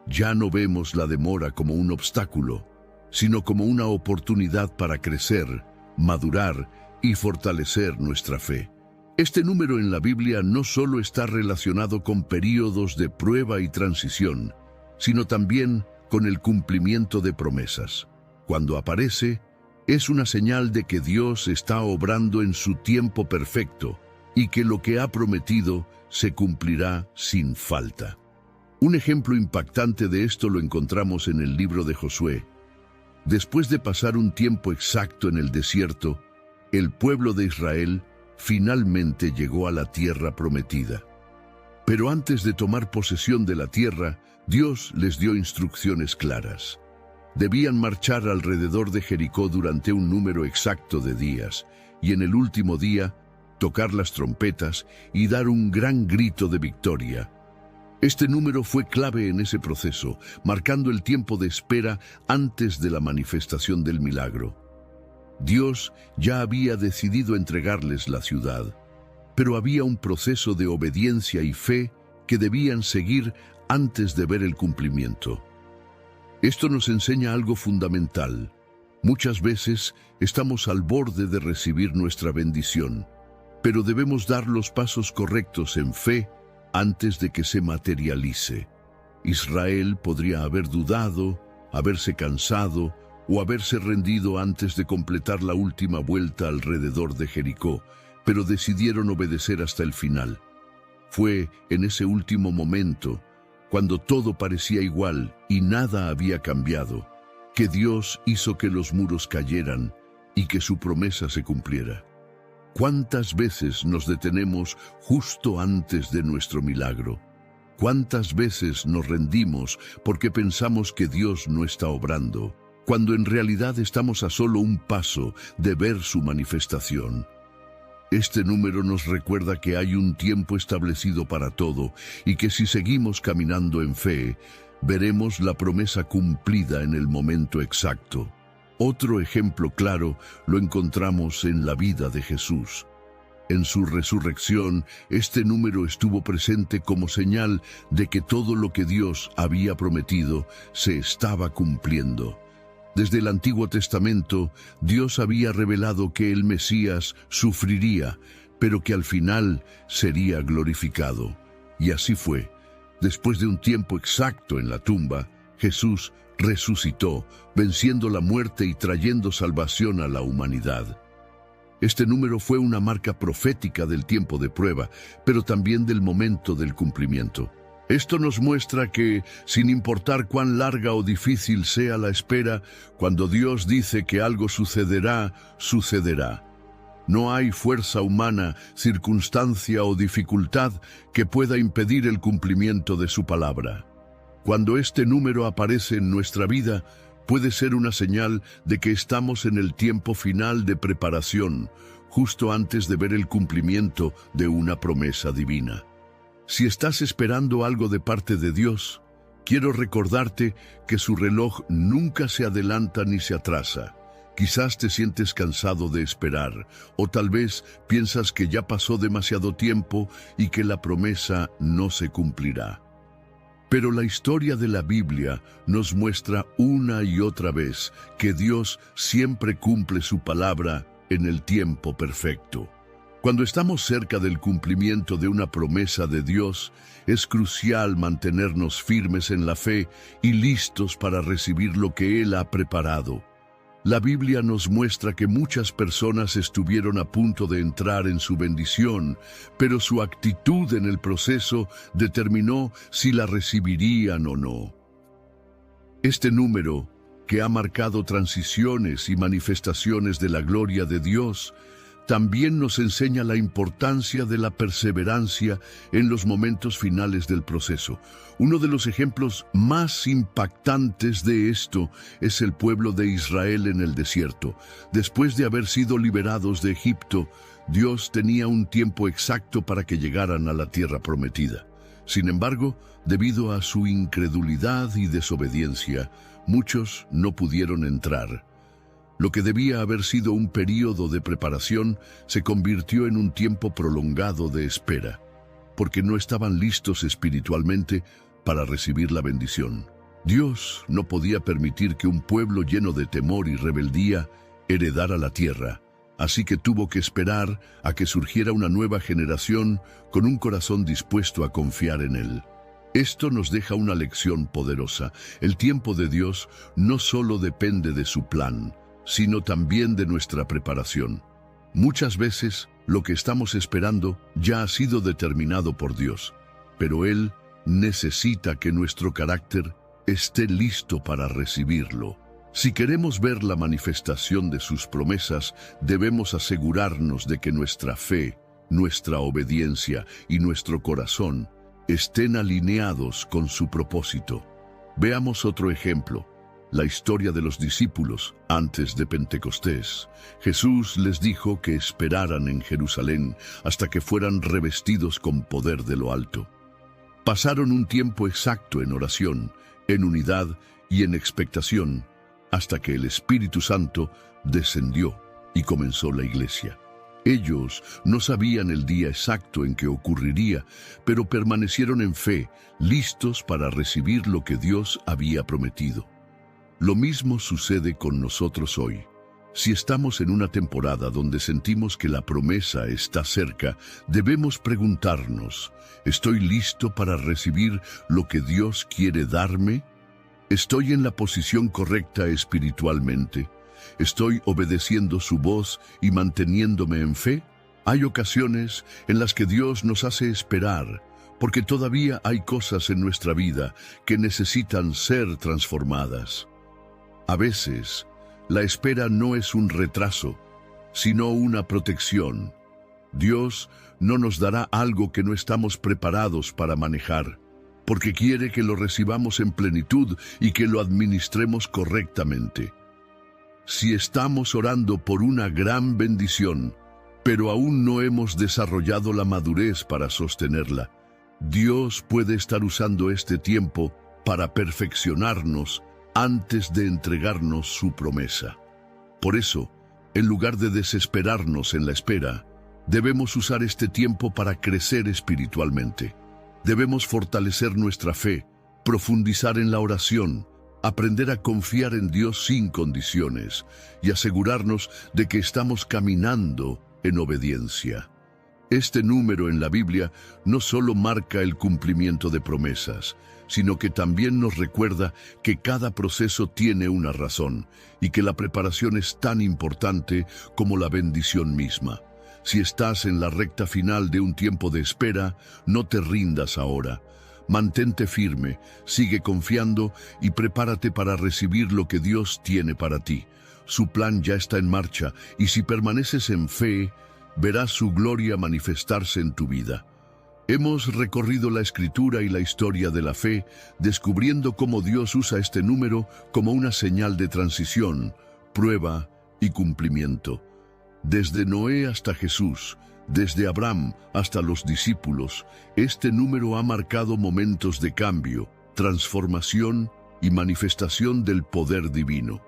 Ya no vemos la demora como un obstáculo, sino como una oportunidad para crecer, madurar y fortalecer nuestra fe. Este número en la Biblia no solo está relacionado con períodos de prueba y transición, sino también con el cumplimiento de promesas. Cuando aparece, es una señal de que Dios está obrando en su tiempo perfecto y que lo que ha prometido se cumplirá sin falta. Un ejemplo impactante de esto lo encontramos en el libro de Josué. Después de pasar un tiempo exacto en el desierto, el pueblo de Israel finalmente llegó a la tierra prometida. Pero antes de tomar posesión de la tierra, Dios les dio instrucciones claras. Debían marchar alrededor de Jericó durante un número exacto de días, y en el último día, tocar las trompetas y dar un gran grito de victoria. Este número fue clave en ese proceso, marcando el tiempo de espera antes de la manifestación del milagro. Dios ya había decidido entregarles la ciudad, pero había un proceso de obediencia y fe que debían seguir antes de ver el cumplimiento. Esto nos enseña algo fundamental. Muchas veces estamos al borde de recibir nuestra bendición, pero debemos dar los pasos correctos en fe antes de que se materialice. Israel podría haber dudado, haberse cansado o haberse rendido antes de completar la última vuelta alrededor de Jericó, pero decidieron obedecer hasta el final. Fue en ese último momento, cuando todo parecía igual y nada había cambiado, que Dios hizo que los muros cayeran y que su promesa se cumpliera. ¿Cuántas veces nos detenemos justo antes de nuestro milagro? ¿Cuántas veces nos rendimos porque pensamos que Dios no está obrando, cuando en realidad estamos a solo un paso de ver su manifestación? Este número nos recuerda que hay un tiempo establecido para todo y que si seguimos caminando en fe, veremos la promesa cumplida en el momento exacto. Otro ejemplo claro lo encontramos en la vida de Jesús. En su resurrección, este número estuvo presente como señal de que todo lo que Dios había prometido se estaba cumpliendo. Desde el Antiguo Testamento, Dios había revelado que el Mesías sufriría, pero que al final sería glorificado. Y así fue. Después de un tiempo exacto en la tumba, Jesús resucitó, venciendo la muerte y trayendo salvación a la humanidad. Este número fue una marca profética del tiempo de prueba, pero también del momento del cumplimiento. Esto nos muestra que, sin importar cuán larga o difícil sea la espera, cuando Dios dice que algo sucederá, sucederá. No hay fuerza humana, circunstancia o dificultad que pueda impedir el cumplimiento de su palabra. Cuando este número aparece en nuestra vida, puede ser una señal de que estamos en el tiempo final de preparación, justo antes de ver el cumplimiento de una promesa divina. Si estás esperando algo de parte de Dios, quiero recordarte que su reloj nunca se adelanta ni se atrasa. Quizás te sientes cansado de esperar, o tal vez piensas que ya pasó demasiado tiempo y que la promesa no se cumplirá. Pero la historia de la Biblia nos muestra una y otra vez que Dios siempre cumple su palabra en el tiempo perfecto. Cuando estamos cerca del cumplimiento de una promesa de Dios, es crucial mantenernos firmes en la fe y listos para recibir lo que Él ha preparado. La Biblia nos muestra que muchas personas estuvieron a punto de entrar en su bendición, pero su actitud en el proceso determinó si la recibirían o no. Este número, que ha marcado transiciones y manifestaciones de la gloria de Dios, también nos enseña la importancia de la perseverancia en los momentos finales del proceso. Uno de los ejemplos más impactantes de esto es el pueblo de Israel en el desierto. Después de haber sido liberados de Egipto, Dios tenía un tiempo exacto para que llegaran a la tierra prometida. Sin embargo, debido a su incredulidad y desobediencia, muchos no pudieron entrar. Lo que debía haber sido un período de preparación se convirtió en un tiempo prolongado de espera, porque no estaban listos espiritualmente para recibir la bendición. Dios no podía permitir que un pueblo lleno de temor y rebeldía heredara la tierra, así que tuvo que esperar a que surgiera una nueva generación con un corazón dispuesto a confiar en Él. Esto nos deja una lección poderosa. El tiempo de Dios no solo depende de su plan, sino también de nuestra preparación. Muchas veces, lo que estamos esperando ya ha sido determinado por Dios, pero Él necesita que nuestro carácter esté listo para recibirlo. Si queremos ver la manifestación de sus promesas, debemos asegurarnos de que nuestra fe, nuestra obediencia y nuestro corazón estén alineados con su propósito. Veamos otro ejemplo. La historia de los discípulos antes de Pentecostés. Jesús les dijo que esperaran en Jerusalén hasta que fueran revestidos con poder de lo alto. Pasaron un tiempo exacto en oración, en unidad y en expectación, hasta que el Espíritu Santo descendió y comenzó la iglesia. Ellos no sabían el día exacto en que ocurriría, pero permanecieron en fe, listos para recibir lo que Dios había prometido. Lo mismo sucede con nosotros hoy. Si estamos en una temporada donde sentimos que la promesa está cerca, debemos preguntarnos, ¿estoy listo para recibir lo que Dios quiere darme? ¿Estoy en la posición correcta espiritualmente? ¿Estoy obedeciendo su voz y manteniéndome en fe? Hay ocasiones en las que Dios nos hace esperar, porque todavía hay cosas en nuestra vida que necesitan ser transformadas. A veces, la espera no es un retraso, sino una protección. Dios no nos dará algo que no estamos preparados para manejar, porque quiere que lo recibamos en plenitud y que lo administremos correctamente. Si estamos orando por una gran bendición, pero aún no hemos desarrollado la madurez para sostenerla. Dios puede estar usando este tiempo para perfeccionarnos antes de entregarnos su promesa. Por eso, en lugar de desesperarnos en la espera, debemos usar este tiempo para crecer espiritualmente. Debemos fortalecer nuestra fe, profundizar en la oración, aprender a confiar en Dios sin condiciones y asegurarnos de que estamos caminando en obediencia. Este número en la Biblia no solo marca el cumplimiento de promesas, sino que también nos recuerda que cada proceso tiene una razón y que la preparación es tan importante como la bendición misma. Si estás en la recta final de un tiempo de espera, no te rindas ahora. Mantente firme, sigue confiando y prepárate para recibir lo que Dios tiene para ti. Su plan ya está en marcha y si permaneces en fe, verás su gloria manifestarse en tu vida. Hemos recorrido la Escritura y la historia de la fe, descubriendo cómo Dios usa este número como una señal de transición, prueba y cumplimiento. Desde Noé hasta Jesús, desde Abraham hasta los discípulos, este número ha marcado momentos de cambio, transformación y manifestación del poder divino.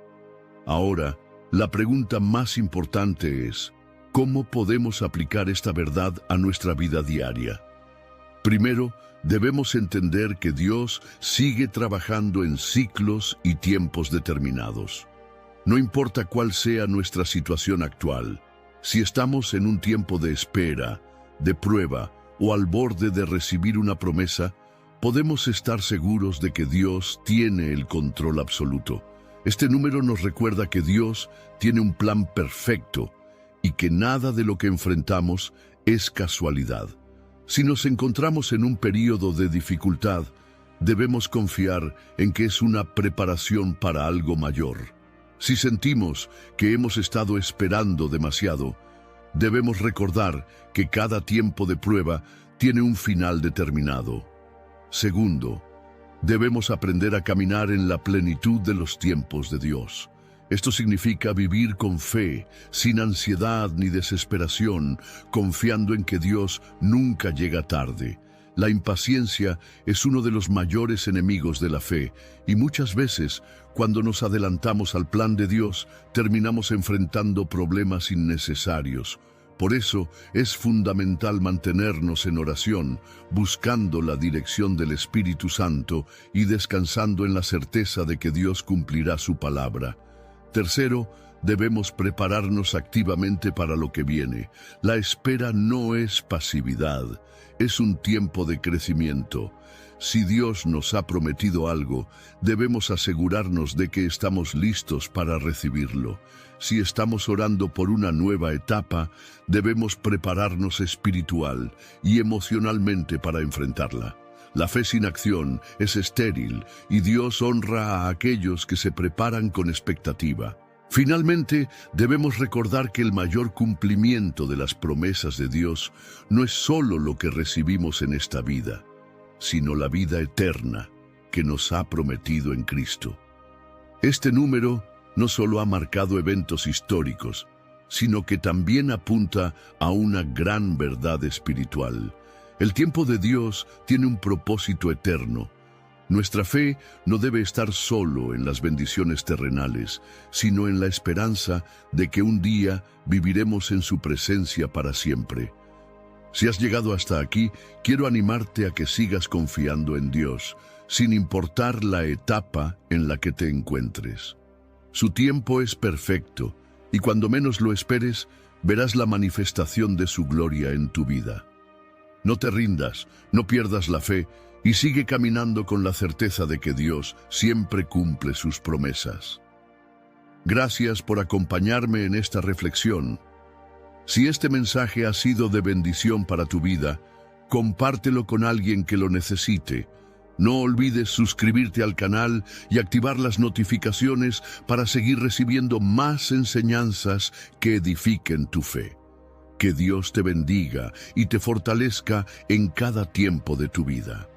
Ahora, la pregunta más importante es, ¿cómo podemos aplicar esta verdad a nuestra vida diaria? Primero, debemos entender que Dios sigue trabajando en ciclos y tiempos determinados. No importa cuál sea nuestra situación actual, si estamos en un tiempo de espera, de prueba o al borde de recibir una promesa, podemos estar seguros de que Dios tiene el control absoluto. Este número nos recuerda que Dios tiene un plan perfecto y que nada de lo que enfrentamos es casualidad. Si nos encontramos en un período de dificultad, debemos confiar en que es una preparación para algo mayor. Si sentimos que hemos estado esperando demasiado, debemos recordar que cada tiempo de prueba tiene un final determinado. Segundo, debemos aprender a caminar en la plenitud de los tiempos de Dios. Esto significa vivir con fe, sin ansiedad ni desesperación, confiando en que Dios nunca llega tarde. La impaciencia es uno de los mayores enemigos de la fe, y muchas veces, cuando nos adelantamos al plan de Dios, terminamos enfrentando problemas innecesarios. Por eso es fundamental mantenernos en oración, buscando la dirección del Espíritu Santo y descansando en la certeza de que Dios cumplirá su palabra. Tercero, debemos prepararnos activamente para lo que viene. La espera no es pasividad, es un tiempo de crecimiento. Si Dios nos ha prometido algo, debemos asegurarnos de que estamos listos para recibirlo. Si estamos orando por una nueva etapa, debemos prepararnos espiritual y emocionalmente para enfrentarla. La fe sin acción es estéril y Dios honra a aquellos que se preparan con expectativa. Finalmente, debemos recordar que el mayor cumplimiento de las promesas de Dios no es solo lo que recibimos en esta vida, sino la vida eterna que nos ha prometido en Cristo. Este número no solo ha marcado eventos históricos, sino que también apunta a una gran verdad espiritual. El tiempo de Dios tiene un propósito eterno. Nuestra fe no debe estar solo en las bendiciones terrenales, sino en la esperanza de que un día viviremos en su presencia para siempre. Si has llegado hasta aquí, quiero animarte a que sigas confiando en Dios, sin importar la etapa en la que te encuentres. Su tiempo es perfecto, y cuando menos lo esperes, verás la manifestación de su gloria en tu vida. No te rindas, no pierdas la fe y sigue caminando con la certeza de que Dios siempre cumple sus promesas. Gracias por acompañarme en esta reflexión. Si este mensaje ha sido de bendición para tu vida, compártelo con alguien que lo necesite. No olvides suscribirte al canal y activar las notificaciones para seguir recibiendo más enseñanzas que edifiquen tu fe. Que Dios te bendiga y te fortalezca en cada tiempo de tu vida.